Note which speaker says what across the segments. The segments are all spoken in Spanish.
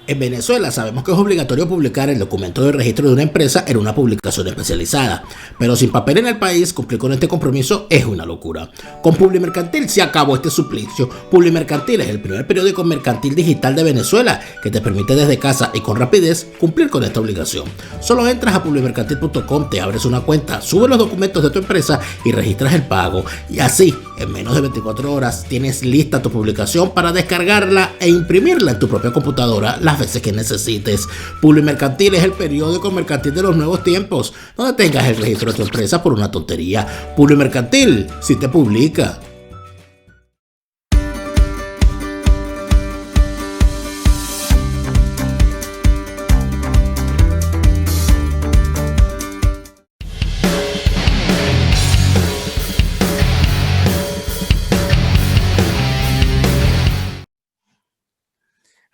Speaker 1: En Venezuela sabemos que es obligatorio publicar el documento de registro de una empresa en una publicación especializada, pero sin papel en el país, cumplir con este compromiso es una locura. Con Publimercantil se acabó este suplicio. Publimercantil es el primer periódico mercantil digital de Venezuela que te permite desde casa y con rapidez cumplir con esta obligación. Solo entras a publimercantil.com, te abres una cuenta, subes los documentos de tu empresa y registras el pago. Y así, en menos de 24 horas, tienes lista tu publicación para descargarla e imprimirla en tu propia computadora las veces que necesites. Publimercantil es el periódico mercantil de los nuevos tiempos. No detengas el registro de tu empresa por una tontería. Publimercantil, si te publica.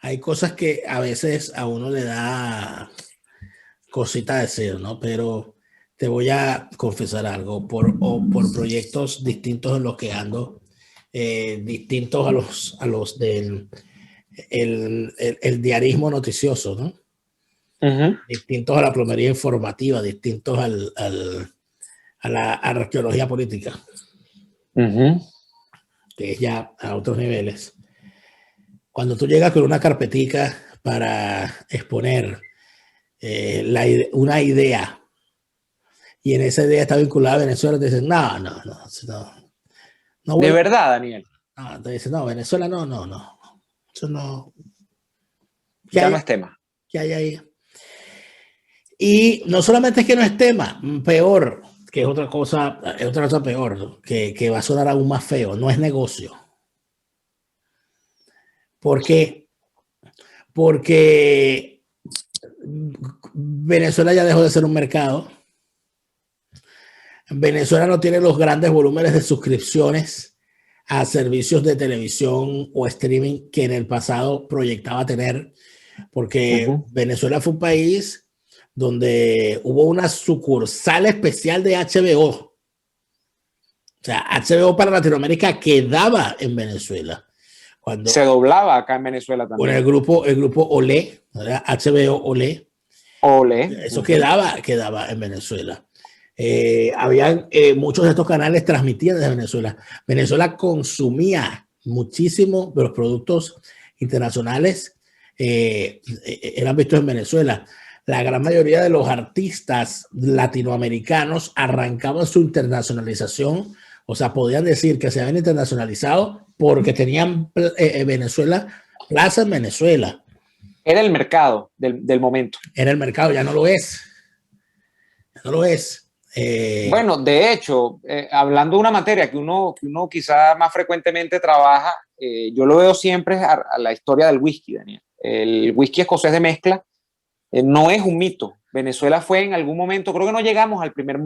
Speaker 1: Hay cosas que a veces a uno le da cosita decir, ¿no? Pero te voy a confesar algo, por proyectos distintos en los que ando, distintos a los del el diarismo noticioso, ¿no? Distintos a la plomería informativa, distintos a la arqueología política, que es ya a otros niveles. Cuando tú llegas con una carpetica para exponer una idea y en esa idea está vinculada a Venezuela, te dicen, no
Speaker 2: de verdad, Daniel.
Speaker 1: No, te dicen, no, Venezuela no. Eso no.
Speaker 2: Ya no es tema.
Speaker 1: ¿Qué hay ahí? Y no solamente es que no es tema, peor, que es otra cosa peor, ¿no? que va a sonar aún más feo, no es negocio. ¿Por qué? Porque Venezuela ya dejó de ser un mercado. Venezuela no tiene los grandes volúmenes de suscripciones a servicios de televisión o streaming que en el pasado proyectaba tener, porque Venezuela fue un país donde hubo una sucursal especial de HBO. O sea, HBO para Latinoamérica quedaba en Venezuela. Cuando
Speaker 2: se doblaba acá en Venezuela también.
Speaker 1: Con el grupo Olé, ¿verdad? HBO Olé. Eso quedaba en Venezuela. Habían muchos de estos canales transmitían desde Venezuela. Venezuela consumía muchísimo de los productos internacionales, eran vistos en Venezuela. La gran mayoría de los artistas latinoamericanos arrancaban su internacionalización, o sea, podían decir que se habían internacionalizado porque tenían Venezuela, plaza en Venezuela.
Speaker 2: Era el mercado del momento.
Speaker 1: Era el mercado, ya no lo es. Ya no lo es.
Speaker 2: Bueno, de hecho, hablando de una materia que uno quizá más frecuentemente trabaja, yo lo veo siempre a la historia del whisky, Daniel. El whisky escocés de mezcla no es un mito. Venezuela fue en algún momento, creo que no llegamos al primer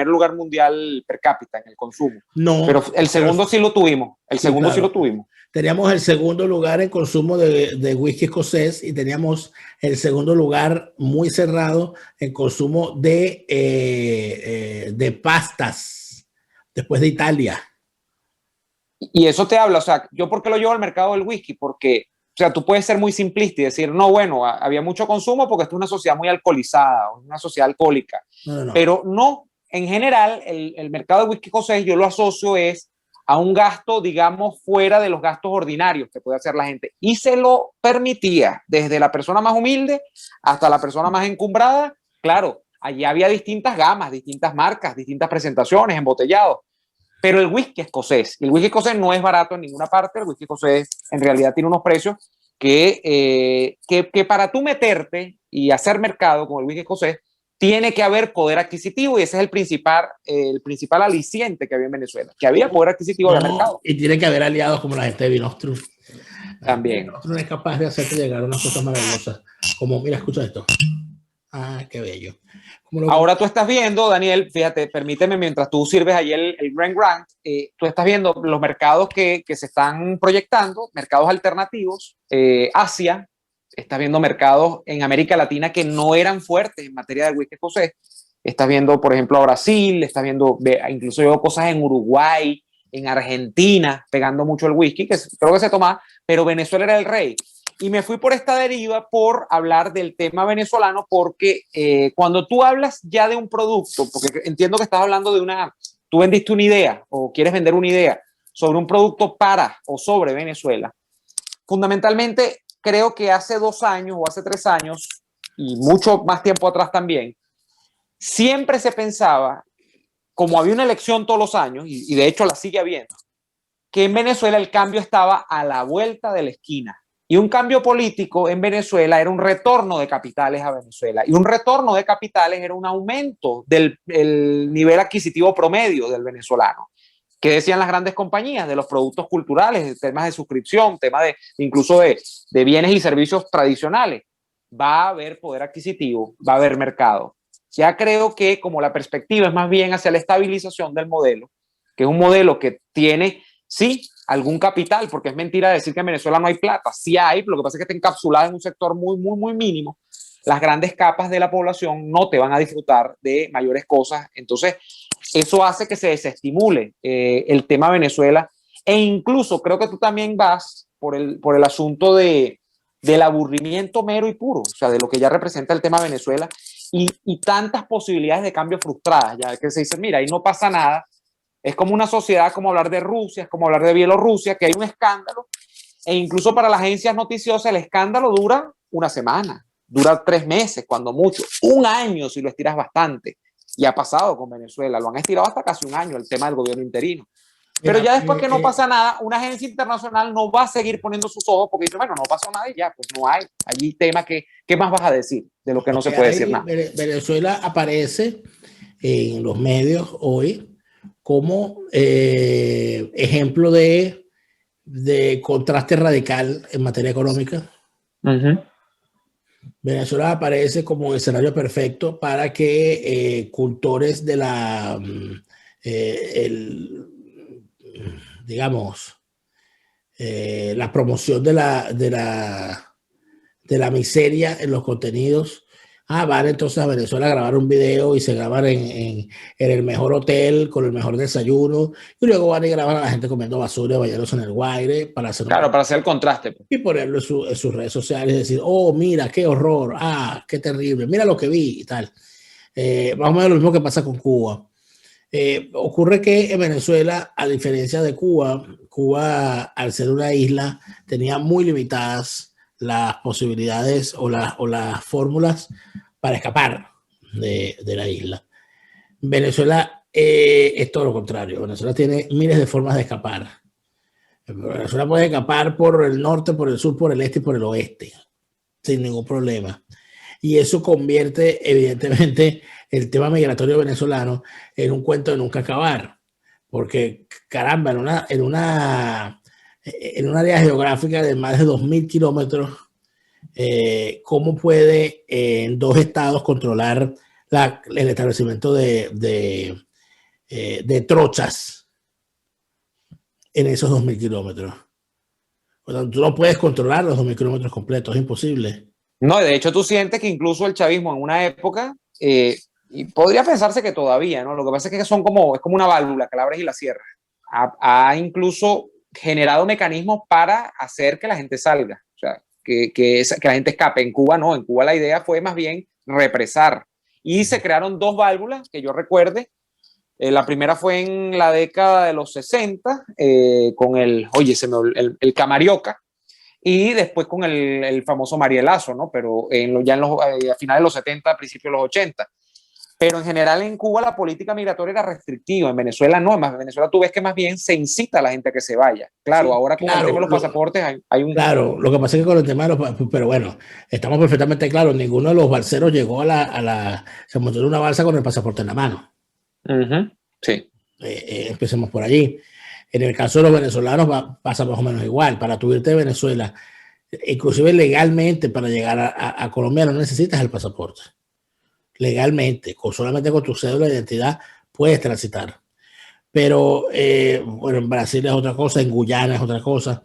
Speaker 2: lugar mundial per cápita en el consumo.
Speaker 1: No.
Speaker 2: Pero el segundo sí lo tuvimos. Sí lo tuvimos.
Speaker 1: Teníamos el segundo lugar en consumo de whisky escocés y teníamos el segundo lugar muy cerrado en consumo de pastas, después de Italia.
Speaker 2: Y eso te habla, o sea, ¿yo por qué lo llevo al mercado del whisky? Porque, o sea, tú puedes ser muy simplista y decir, no, bueno, había mucho consumo porque esto es una sociedad muy alcoholizada, una sociedad alcohólica. No. Pero no, en general, el mercado de whisky escocés yo lo asocio a un gasto, digamos, fuera de los gastos ordinarios que puede hacer la gente. Y se lo permitía, desde la persona más humilde hasta la persona más encumbrada. Claro, allí había distintas gamas, distintas marcas, distintas presentaciones, embotellados. Pero el whisky escocés no es barato en ninguna parte. El whisky escocés en realidad tiene unos precios que para tú meterte y hacer mercado con el whisky escocés, tiene que haber poder adquisitivo, y ese es el principal aliciente que había en Venezuela, que había poder adquisitivo de mercado.
Speaker 1: Y tiene que haber aliados como la gente de Vinostrum.
Speaker 2: También.
Speaker 1: Vinostrum es capaz de hacerte llegar a unas cosas maravillosas. Como, mira, escucha esto. Ah, qué bello.
Speaker 2: Ahora tú estás viendo, Daniel, fíjate, permíteme, mientras tú sirves ahí el Grand Grant, tú estás viendo los mercados que se están proyectando, mercados alternativos, Asia. Estás viendo mercados en América Latina que no eran fuertes en materia de whisky escocés. Estás viendo, por ejemplo, a Brasil, estás viendo, incluso yo cosas en Uruguay, en Argentina, pegando mucho el whisky, que creo que se toma, pero Venezuela era el rey. Y me fui por esta deriva por hablar del tema venezolano, porque cuando tú hablas ya de un producto, porque entiendo que estás hablando de tú vendiste una idea o quieres vender una idea sobre un producto para o sobre Venezuela, fundamentalmente creo que hace 2 años o hace 3 años, y mucho más tiempo atrás también, siempre se pensaba, como había una elección todos los años, y de hecho la sigue habiendo, que en Venezuela el cambio estaba a la vuelta de la esquina. Y un cambio político en Venezuela era un retorno de capitales a Venezuela. Y un retorno de capitales era un aumento del nivel adquisitivo promedio del venezolano. ¿Qué decían las grandes compañías? De los productos culturales, temas de suscripción, temas incluso de bienes y servicios tradicionales. Va a haber poder adquisitivo, va a haber mercado. Ya creo que como la perspectiva es más bien hacia la estabilización del modelo, que es un modelo que tiene, sí, algún capital, porque es mentira decir que en Venezuela no hay plata. Sí hay, pero lo que pasa es que está encapsulada en un sector muy, muy, muy mínimo. Las grandes capas de la población no te van a disfrutar de mayores cosas. Entonces, eso hace que se desestimule el tema Venezuela. E incluso creo que tú también vas por el asunto del aburrimiento mero y puro, o sea, de lo que ya representa el tema Venezuela y tantas posibilidades de cambio frustradas, ya que se dice, mira, ahí no pasa nada. Es como una sociedad, como hablar de Rusia, es como hablar de Bielorrusia, que hay un escándalo, e incluso para las agencias noticiosas el escándalo dura una semana, dura 3 meses, cuando mucho, 1 año si lo estiras bastante, y ha pasado con Venezuela, lo han estirado hasta casi 1 año el tema del gobierno interino. Pero ya después que no pasa nada, una agencia internacional no va a seguir poniendo sus ojos porque dice, bueno, no pasó nada y ya, pues no hay. Allí tema ¿qué más vas a decir de lo que no se puede decir nada?
Speaker 1: Venezuela aparece en los medios hoy como ejemplo de contraste radical en materia económica. Venezuela aparece como un escenario perfecto para que cultores de digamos, la promoción de la miseria en los contenidos. Van entonces a Venezuela a grabar un video y se graban en el mejor hotel con el mejor desayuno y luego van y graban a la gente comiendo basura, bañándose en el Guaire para hacer
Speaker 2: para hacer el contraste
Speaker 1: y ponerlo en sus redes sociales y decir, oh, mira, qué horror, qué terrible, mira lo que vi y tal. Más o menos lo mismo que pasa con Cuba. Ocurre que en Venezuela, a diferencia de Cuba, al ser una isla, tenía muy limitadas las posibilidades o las fórmulas para escapar de la isla. Venezuela es todo lo contrario. Venezuela tiene miles de formas de escapar. Venezuela puede escapar por el norte, por el sur, por el este y por el oeste, sin ningún problema. Y eso convierte, evidentemente, el tema migratorio venezolano en un cuento de nunca acabar. Porque, caramba, en una área geográfica de más de 2.000 kilómetros, ¿cómo puede en 2 estados controlar el establecimiento de trochas en esos 2.000 kilómetros? O sea, tú no puedes controlar los 2.000 kilómetros completos, es imposible.
Speaker 2: No, de hecho tú sientes que incluso el chavismo en una época, y podría pensarse que todavía, ¿no? Lo que pasa es que es como una válvula que la abres y la cierras. Ha incluso generado mecanismos para hacer que la gente salga, o sea, que la gente escape. En Cuba no, en Cuba la idea fue más bien represar. Y se crearon 2 válvulas que yo recuerde. La primera fue en la década de los 60, con el Camarioca, y después con el famoso Marielazo, ¿no? Pero a finales de los 70, principios de los 80. Pero en general en Cuba la política migratoria era restrictiva, en Venezuela no, en Venezuela tú ves que más bien se incita a la gente a que se vaya. Claro, sí, ahora con el tema de los pasaportes hay un...
Speaker 1: Claro, lo que pasa es que con el tema de pero bueno, estamos perfectamente claros, ninguno de los balseros llegó se montó en una balsa con el pasaporte en la mano.
Speaker 2: Sí.
Speaker 1: Empecemos por allí. En el caso de los venezolanos pasa más o menos igual. Para tú irte de Venezuela, inclusive legalmente, para llegar a Colombia no necesitas el pasaporte. Legalmente, solamente con tu cédula de identidad puedes transitar. Pero bueno, en Brasil es otra cosa, en Guyana es otra cosa,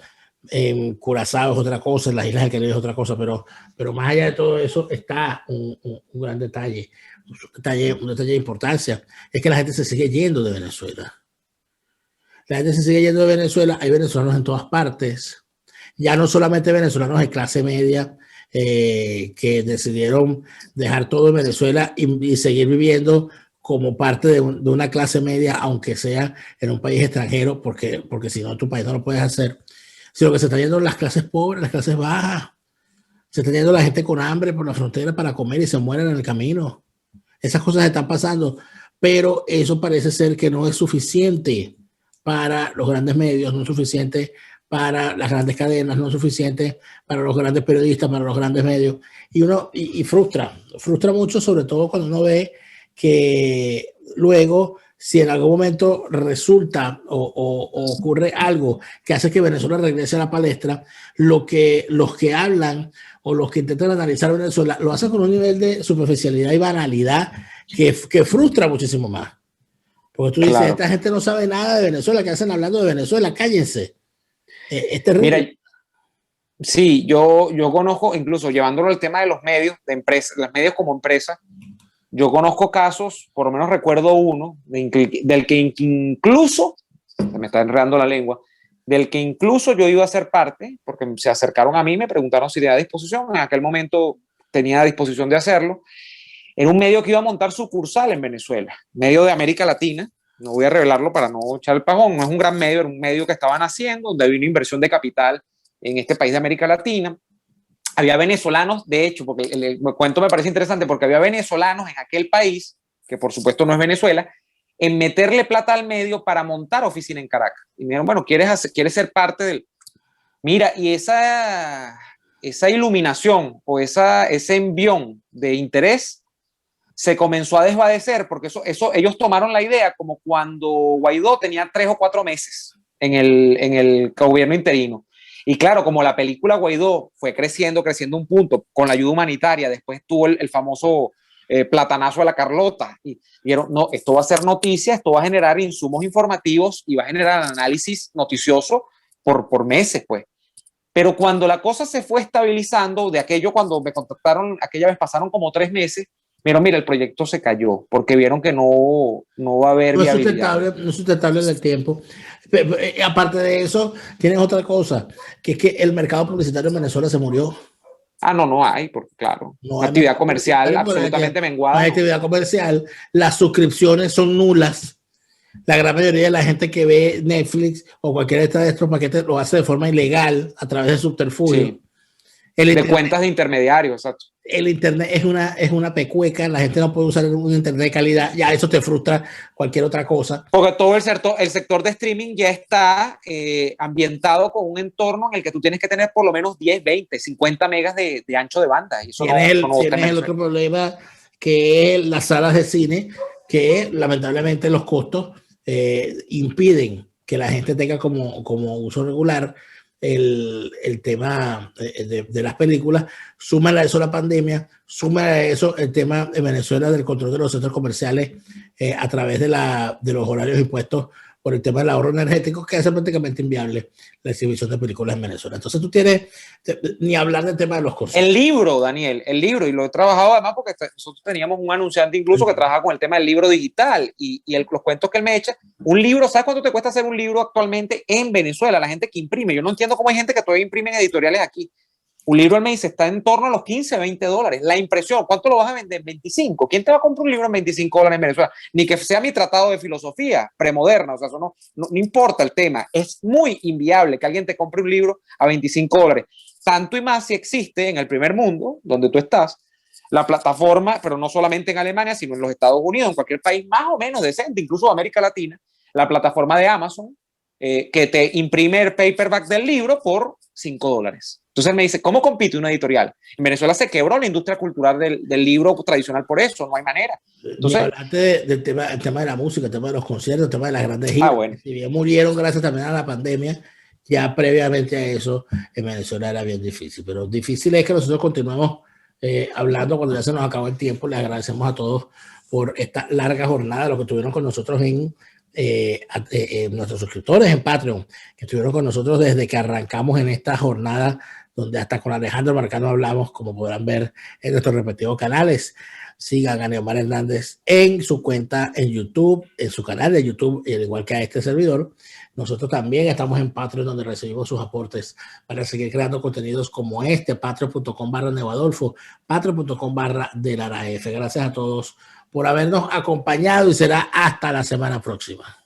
Speaker 1: en Curazao es otra cosa, en las Islas del Caribe es otra cosa, pero más allá de todo eso está un gran detalle, un detalle de importancia, es que la gente se sigue yendo de Venezuela. La gente se sigue yendo de Venezuela, hay venezolanos en todas partes. ya no solamente venezolanos de clase media que decidieron dejar todo en Venezuela y seguir viviendo como parte de una clase media, aunque sea en un país extranjero, porque si no, en tu país no lo puedes hacer, sino que se están yendo las clases pobres, las clases bajas, se está yendo la gente con hambre por la frontera para comer y se mueren en el camino. Esas cosas están pasando, pero eso parece ser que no es suficiente para los grandes medios, no es suficiente para las grandes cadenas, no es suficiente para los grandes periodistas, para los grandes medios. Y frustra mucho, sobre todo cuando uno ve que luego, si en algún momento resulta o ocurre algo que hace que Venezuela regrese a la palestra, los que hablan o los que intentan analizar Venezuela lo hacen con un nivel de superficialidad y banalidad que frustra muchísimo más. Porque tú dices, claro, esta gente no sabe nada de Venezuela, ¿qué hacen hablando de Venezuela? Cállense. Es terrible.
Speaker 2: Mira, sí, yo conozco, incluso llevándolo al tema de los medios, de empresas, los medios como empresa, yo conozco casos, por lo menos recuerdo uno, del que incluso, se me está enredando la lengua, del que incluso yo iba a ser parte, porque se acercaron a mí, me preguntaron si tenía disposición, en aquel momento tenía disposición de hacerlo. Era un medio que iba a montar sucursal en Venezuela, medio de América Latina, no voy a revelarlo para no echar el pajón, no es un gran medio, era un medio que estaban haciendo, donde había una inversión de capital en este país de América Latina. Había venezolanos, de hecho, porque el cuento me parece interesante, porque había venezolanos en aquel país, que por supuesto no es Venezuela, en meterle plata al medio para montar oficina en Caracas. Y me dijeron, bueno, ¿quieres ser parte del...? Mira, y esa iluminación o ese envión de interés se comenzó a desvanecer, porque eso ellos tomaron la idea como cuando Guaidó tenía 3 o 4 meses en el gobierno interino. Y claro, como la película Guaidó fue creciendo un punto con la ayuda humanitaria, después tuvo el famoso platanazo a la Carlota, y vieron, no, esto va a ser noticia, esto va a generar insumos informativos y va a generar análisis noticioso por meses, pues. Pero cuando la cosa se fue estabilizando, de aquello cuando me contactaron, aquella vez pasaron como 3 meses, pero mira, el proyecto se cayó porque vieron que no va a haber viabilidad.
Speaker 1: No es sustentable en el tiempo. Pero, aparte de eso, tienes otra cosa, que es que el mercado publicitario en Venezuela se murió.
Speaker 2: No hay, porque claro, no hay actividad comercial absolutamente menguada.
Speaker 1: No hay actividad comercial, las suscripciones son nulas. La gran mayoría de la gente que ve Netflix o cualquiera de estos paquetes lo hace de forma ilegal a través de subterfugio.
Speaker 2: Sí. De cuentas de intermediarios, exacto.
Speaker 1: El internet es una pecueca, la gente no puede usar un internet de calidad, ya eso te frustra cualquier otra cosa.
Speaker 2: Porque todo el sector de streaming ya está ambientado con un entorno en el que tú tienes que tener por lo menos 10, 20, 50 megas de ancho de banda. Y eso
Speaker 1: tienes el otro problema, que es las salas de cine, que lamentablemente los costos impiden que la gente tenga como uso regular el tema de las películas. Súmale a eso la pandemia, súmale a eso el tema en Venezuela del control de los centros comerciales a través de los horarios impuestos por el tema del ahorro energético, que hace prácticamente inviable la exhibición de películas en Venezuela. Entonces tú tienes, ni hablar del tema de los costos.
Speaker 2: El libro, Daniel, y lo he trabajado además porque nosotros teníamos un anunciante incluso que trabaja con el tema del libro digital y los cuentos que él me echa. Un libro, ¿sabes cuánto te cuesta hacer un libro actualmente en Venezuela? La gente que imprime, yo no entiendo cómo hay gente que todavía imprime en editoriales aquí. Un libro, él me dice, está en torno a los 15, 20 dólares. La impresión, ¿cuánto lo vas a vender? 25. ¿Quién te va a comprar un libro en 25 dólares en Venezuela? Ni que sea mi tratado de filosofía premoderna. O sea, eso no importa el tema. Es muy inviable que alguien te compre un libro a 25 dólares. Tanto y más si existe en el primer mundo, donde tú estás, la plataforma, pero no solamente en Alemania, sino en los Estados Unidos, en cualquier país más o menos decente, incluso de América Latina, la plataforma de Amazon, que te imprime el paperback del libro por 5 dólares. Entonces él me dice, ¿cómo compite una editorial? En Venezuela se quebró la industria cultural del libro tradicional por eso, no hay manera.
Speaker 1: Entonces, hablaste del tema de la música, el tema de los conciertos, el tema de las grandes giras.
Speaker 2: Bueno.
Speaker 1: Si bien murieron gracias también a la pandemia, ya previamente a eso en Venezuela era bien difícil. Pero difícil es que nosotros continuemos hablando cuando ya se nos acabó el tiempo. Les agradecemos a todos por esta larga jornada, lo que tuvieron con nosotros nuestros suscriptores en Patreon, que estuvieron con nosotros desde que arrancamos en esta jornada donde hasta con Alejandro Marcano hablamos, como podrán ver en nuestros respectivos canales. Sigan a Neomar Hernández en su cuenta en YouTube, en su canal de YouTube, y al igual que a este servidor. Nosotros también estamos en Patreon, donde recibimos sus aportes para seguir creando contenidos como este, patreon.com/neoadolfo, patreon.com/delaraf. Gracias a todos por habernos acompañado y será hasta la semana próxima.